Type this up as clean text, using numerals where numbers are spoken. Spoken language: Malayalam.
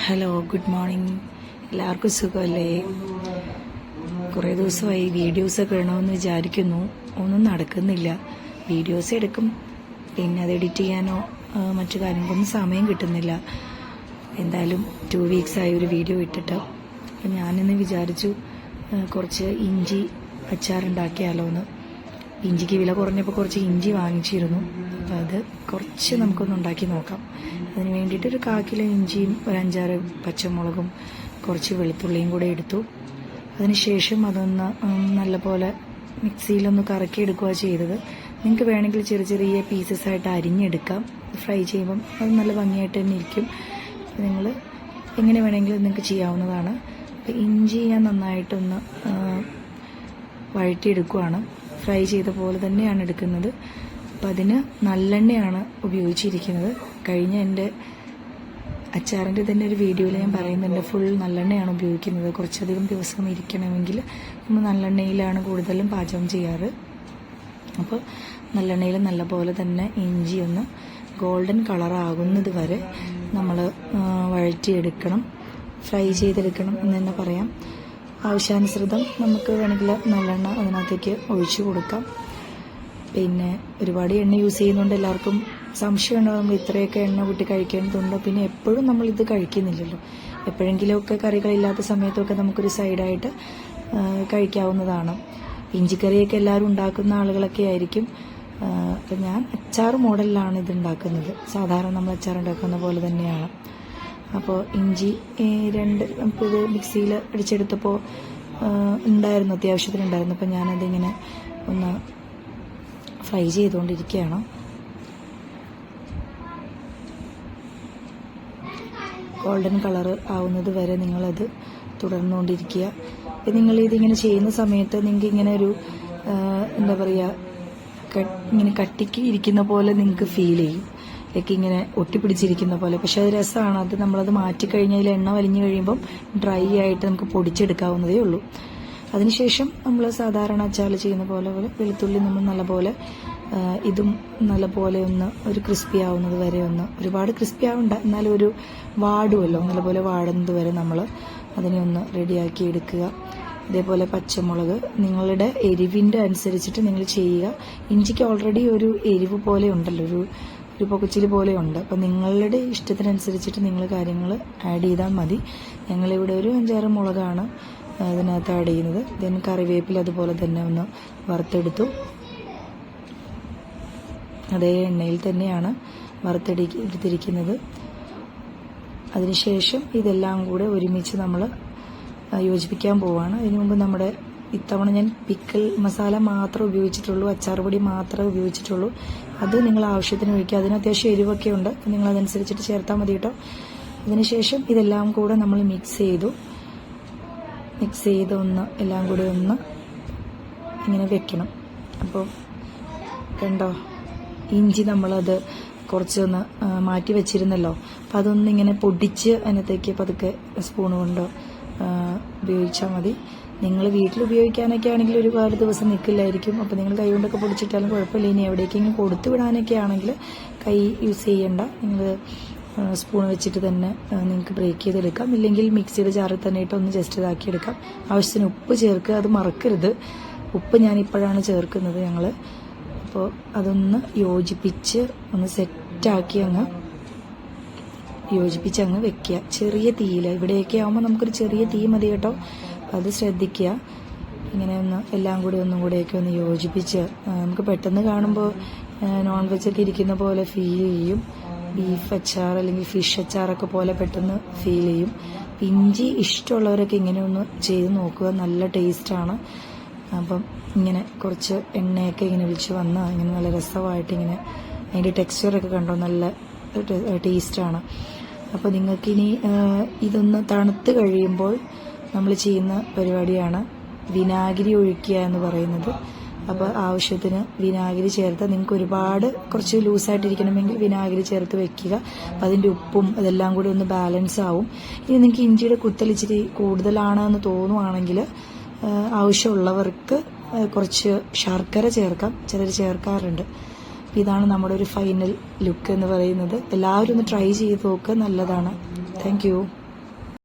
Hello, good morning. എല്ലാവർക്കും സുഖമല്ലേ? കുറേ ദിവസമായി വീഡിയോസൊക്കെ ഇടണമെന്ന് വിചാരിക്കുന്നു. ഒന്നും നടക്കുന്നില്ല. വീഡിയോസ് എടുക്കും, പിന്നെ അത് എഡിറ്റ് ചെയ്യാനോ മറ്റു കാര്യങ്ങൾക്കൊന്നും സമയം കിട്ടുന്നില്ല. എന്തായാലും 2 വീക്സായി ഒരു വീഡിയോ ഇട്ടിട്ട്. അപ്പം ഞാനിന്ന് വിചാരിച്ചു കുറച്ച് ഇഞ്ചി അച്ചാറുണ്ടാക്കിയാലോ എന്ന്. ഇഞ്ചിക്ക് വില കുറഞ്ഞപ്പോൾ കുറച്ച് ഇഞ്ചി വാങ്ങിച്ചിരുന്നു. അപ്പോൾ അത് കുറച്ച് നമുക്കൊന്ന് ഉണ്ടാക്കി നോക്കാം. അതിന് വേണ്ടിയിട്ട് ഒരു 1/4 കിലോ ഇഞ്ചിയും ഒരു 5-6 പച്ചമുളകും കുറച്ച് വെളുത്തുള്ളിയും കൂടെ എടുത്തു. അതിനുശേഷം അതൊന്ന് നല്ലപോലെ മിക്സിയിലൊന്ന് കറക്കിയെടുക്കുക ചെയ്തത്. നിങ്ങൾക്ക് വേണമെങ്കിൽ ചെറിയ ചെറിയ പീസസ് ആയിട്ട് അരിഞ്ഞെടുക്കാം. ഫ്രൈ ചെയ്യുമ്പം അത് നല്ല ഭംഗിയായിട്ട് തന്നെ ഇരിക്കും. നിങ്ങൾ എങ്ങനെ വേണമെങ്കിലും നിങ്ങൾക്ക് ചെയ്യാവുന്നതാണ്. അപ്പോൾ ഇഞ്ചി ഞാൻ നന്നായിട്ടൊന്ന് വഴറ്റിയെടുക്കുകയാണ്. ഫ്രൈ ചെയ്ത പോലെ തന്നെയാണ് എടുക്കുന്നത്. അപ്പം അതിന് നല്ലെണ്ണയാണ് ഉപയോഗിച്ചിരിക്കുന്നത്. കഴിഞ്ഞ എൻ്റെ അച്ചാറിൻ്റെ തന്നെ ഒരു വീഡിയോയിൽ ഞാൻ പറയുന്നുണ്ട്, ഫുൾ നല്ലെണ്ണയാണ് ഉപയോഗിക്കുന്നത്. കുറച്ചധികം ദിവസം ഇരിക്കണമെങ്കിൽ നമ്മൾ നല്ലെണ്ണയിലാണ് കൂടുതലും പാചകം ചെയ്യാറ്. അപ്പോൾ നല്ലെണ്ണയിൽ നല്ലപോലെ തന്നെ ഇഞ്ചി ഒന്ന് ഗോൾഡൻ കളറാകുന്നത് വരെ നമ്മൾ വഴറ്റിയെടുക്കണം, ഫ്രൈ ചെയ്തെടുക്കണം എന്ന് തന്നെ പറയാം. ആവശ്യാനുസൃതം നമുക്ക് വേണമെങ്കിൽ നല്ലെണ്ണ അതിനകത്തേക്ക് ഒഴിച്ചു കൊടുക്കാം. പിന്നെ ഒരുപാട് എണ്ണ യൂസ് ചെയ്യുന്നതുകൊണ്ട് എല്ലാവർക്കും സംശയം ഉണ്ടാകും, നമ്മൾ ഇത്രയൊക്കെ എണ്ണ കൂട്ടി കഴിക്കേണ്ടതുണ്ടോ. പിന്നെ എപ്പോഴും നമ്മളിത് കഴിക്കുന്നില്ലല്ലോ. എപ്പോഴെങ്കിലുമൊക്കെ കറികളില്ലാത്ത സമയത്തൊക്കെ നമുക്കൊരു സൈഡായിട്ട് കഴിക്കാവുന്നതാണ്. ഇഞ്ചിക്കറിയൊക്കെ എല്ലാവരും ഉണ്ടാക്കുന്ന ആളുകളൊക്കെ ആയിരിക്കും. അപ്പം ഞാൻ അച്ചാർ മോഡലിലാണ് ഇത് ഉണ്ടാക്കുന്നത്. സാധാരണ നമ്മൾ അച്ചാർ ഉണ്ടാക്കുന്ന പോലെ തന്നെയാണ്. അപ്പോൾ ഇഞ്ചി നമുക്കിത് മിക്സിയിൽ അടിച്ചെടുത്തപ്പോൾ ഉണ്ടായിരുന്നു, അത്യാവശ്യത്തിനുണ്ടായിരുന്നു. അപ്പോൾ ഞാനതിങ്ങനെ ഒന്ന് ഫ്രൈ ചെയ്തുകൊണ്ടിരിക്കുകയാണ്. ഗോൾഡൻ കളറ് ആവുന്നത് വരെ നിങ്ങളത് തുടർന്നുകൊണ്ടിരിക്കുക. അപ്പം നിങ്ങളിതിങ്ങനെ ചെയ്യുന്ന സമയത്ത് നിങ്ങൾക്ക് ഇങ്ങനെ ഒരു എന്താ പറയുക, ഇങ്ങനെ കട്ടിക്ക് ഇരിക്കുന്ന പോലെ നിങ്ങൾക്ക് ഫീൽ ചെയ്യും. ഒക്കെ ഇങ്ങനെ ഒട്ടിപ്പിടിച്ചിരിക്കുന്ന പോലെ. പക്ഷെ അത് രസമാണ്. അത് നമ്മളത് മാറ്റിക്കഴിഞ്ഞാൽ എണ്ണ വലിഞ്ഞു കഴിയുമ്പം ഡ്രൈ ആയിട്ട് നമുക്ക് പൊടിച്ചെടുക്കാവുന്നതേ ഉള്ളൂ. അതിനുശേഷം നമ്മൾ സാധാരണ അച്ചാർ ചെയ്യുന്ന പോലെ വെളുത്തുള്ളി നമ്മൾ നല്ലപോലെ ഇതും നല്ലപോലെ ഒന്ന് ഒരു ക്രിസ്പി ആവുന്നത് വരെ ഒന്ന്, ഒരുപാട് ക്രിസ്പി ആവണ്ട, എന്നാലും ഒരു വാടുമല്ലോ, നല്ലപോലെ വാടുന്നത് വരെ നമ്മൾ അതിനെ ഒന്ന് റെഡിയാക്കി എടുക്കുക. അതേപോലെ പച്ചമുളക് നിങ്ങളുടെ എരിവിൻ്റെ അനുസരിച്ചിട്ട് നിങ്ങൾ ചെയ്യുക. ഇഞ്ചിക്ക് ഓൾറെഡി ഒരു എരിവ് പോലെ ഉണ്ടല്ലോ, ഒരു പൊക്കച്ചിൽ പോലെയുണ്ട്. അപ്പം നിങ്ങളുടെ ഇഷ്ടത്തിനനുസരിച്ചിട്ട് നിങ്ങൾ കാര്യങ്ങൾ ആഡ് ചെയ്താൽ മതി. ഞങ്ങളിവിടെ ഒരു 5-6 മുളകാണ് അതിനകത്ത് ആഡ് ചെയ്യുന്നത്. ദെൻ കറിവേപ്പില അതുപോലെ തന്നെ ഒന്ന് വറുത്തെടുത്തു. അതേ എണ്ണയിൽ തന്നെയാണ് എടുത്തിരിക്കുന്നത്. അതിനുശേഷം ഇതെല്ലാം കൂടെ ഒരുമിച്ച് നമ്മൾ യോജിപ്പിക്കാൻ പോവുകയാണ്. അതിനു മുമ്പ് നമ്മുടെ ഇത്തവണ ഞാൻ പിക്കിൾ മസാല മാത്രമേ ഉപയോഗിച്ചിട്ടുള്ളൂ, അച്ചാർ പൊടി മാത്രമേ ഉപയോഗിച്ചിട്ടുള്ളൂ. അത് നിങ്ങൾ ആവശ്യത്തിന് ഒഴിക്കുക. അതിന് അത്യാവശ്യം എരിവൊക്കെ ഉണ്ട്, നിങ്ങൾ അതനുസരിച്ചിട്ട് ചേർത്താൽ മതി കേട്ടോ. അതിനുശേഷം ഇതെല്ലാം കൂടെ നമ്മൾ മിക്സ് ചെയ്ത് ഒന്ന് എല്ലാം കൂടി ഒന്ന് ഇങ്ങനെ വെക്കണം. അപ്പോൾ കണ്ടോ, ഇഞ്ചി നമ്മളത് കുറച്ചൊന്ന് മാറ്റി വെച്ചിരുന്നല്ലോ. അപ്പം അതൊന്നിങ്ങനെ പൊടിച്ച് അതിനകത്തേക്ക് പതുക്കെ സ്പൂൺ കൊണ്ടോ ഉപയോഗിച്ചാൽ മതി. നിങ്ങൾ വീട്ടിൽ ഉപയോഗിക്കാനൊക്കെ ആണെങ്കിൽ ഒരുപാട് ദിവസം നിൽക്കില്ലായിരിക്കും. അപ്പോൾ നിങ്ങൾ കൈ കൊണ്ടൊക്കെ പൊടിച്ചിട്ടാലും കുഴപ്പമില്ല. ഇനി എവിടേക്കെങ്കിലും കൊടുത്തു വിടാനൊക്കെ ആണെങ്കിൽ കൈ യൂസ് ചെയ്യേണ്ട, നിങ്ങൾ സ്പൂൺ വെച്ചിട്ട് തന്നെ നിങ്ങൾക്ക് ബ്രേക്ക് ചെയ്തെടുക്കാം. ഇല്ലെങ്കിൽ മിക്സിയുടെ ജാറിൽ തന്നെ ഇട്ട് ഒന്ന് ജസ്റ്റ് ഇതാക്കിയെടുക്കാം. ആവശ്യത്തിന് ഉപ്പ് ചേർക്കുക, അത് മറക്കരുത്. ഉപ്പ് ഞാനിപ്പോഴാണ് ചേർക്കുന്നത് ഞങ്ങൾ. അപ്പോൾ അതൊന്ന് യോജിപ്പിച്ച് ഒന്ന് സെറ്റാക്കി അങ്ങ് വെക്കുക. ചെറിയ തീയിൽ, ഇവിടെയൊക്കെ ആകുമ്പോൾ നമുക്കൊരു ചെറിയ തീ മതി കേട്ടോ. അത് ശ്രദ്ധിക്കുക. ഇങ്ങനെ ഒന്ന് എല്ലാം കൂടി ഒന്നും കൂടെയൊക്കെ ഒന്ന് യോജിപ്പിച്ച്, നമുക്ക് പെട്ടെന്ന് കാണുമ്പോൾ നോൺ വെജൊക്കെ ഇരിക്കുന്ന പോലെ ഫീൽ ചെയ്യും. ബീഫ് അച്ചാർ അല്ലെങ്കിൽ ഫിഷ് അച്ചാറൊക്കെ പോലെ പെട്ടെന്ന് ഫീൽ ചെയ്യും. ഇഞ്ചി ഇഷ്ടമുള്ളവരൊക്കെ ഇങ്ങനെ ഒന്ന് ചെയ്ത് നോക്കുക, നല്ല ടേസ്റ്റാണ്. അപ്പം ഇങ്ങനെ കുറച്ച് എണ്ണയൊക്കെ ഇങ്ങനെ ഒഴിച്ച് വന്നാൽ ഇങ്ങനെ നല്ല രസമായിട്ട് ഇങ്ങനെ അതിൻ്റെ ടെക്സ്ചറൊക്കെ കണ്ടോ, നല്ല ടേസ്റ്റാണ്. അപ്പോൾ നിങ്ങൾക്കിനി ഇതൊന്ന് തണുത്ത് കഴിയുമ്പോൾ നമ്മൾ ചെയ്യുന്ന പരിപാടിയാണ് വിനാഗിരി ഒഴിക്കുക എന്ന് പറയുന്നത്. അപ്പോൾ ആവശ്യത്തിന് വിനാഗിരി ചേർത്ത്, നിങ്ങൾക്ക് കുറച്ച് ലൂസായിട്ടിരിക്കണമെങ്കിൽ വിനാഗിരി ചേർത്ത് വെക്കുക. അപ്പം അതിൻ്റെ ഉപ്പും അതെല്ലാം കൂടി ഒന്ന് ബാലൻസ് ആവും. ഇനി നിങ്ങൾക്ക് ഇഞ്ചിയുടെ കുത്തലിച്ചിരി കൂടുതലാണെന്ന് തോന്നുവാണെങ്കിൽ ആവശ്യമുള്ളവർക്ക് കുറച്ച് ശർക്കര ചേർക്കാം, ചിലർ ചേർക്കാറുണ്ട്. ഇതാണ് നമ്മുടെ ഒരു ഫൈനൽ ലുക്ക് എന്ന് പറയുന്നത്. എല്ലാവരും ഒന്ന് ട്രൈ ചെയ്ത് നോക്കുക, നല്ലതാണ്. Thank you.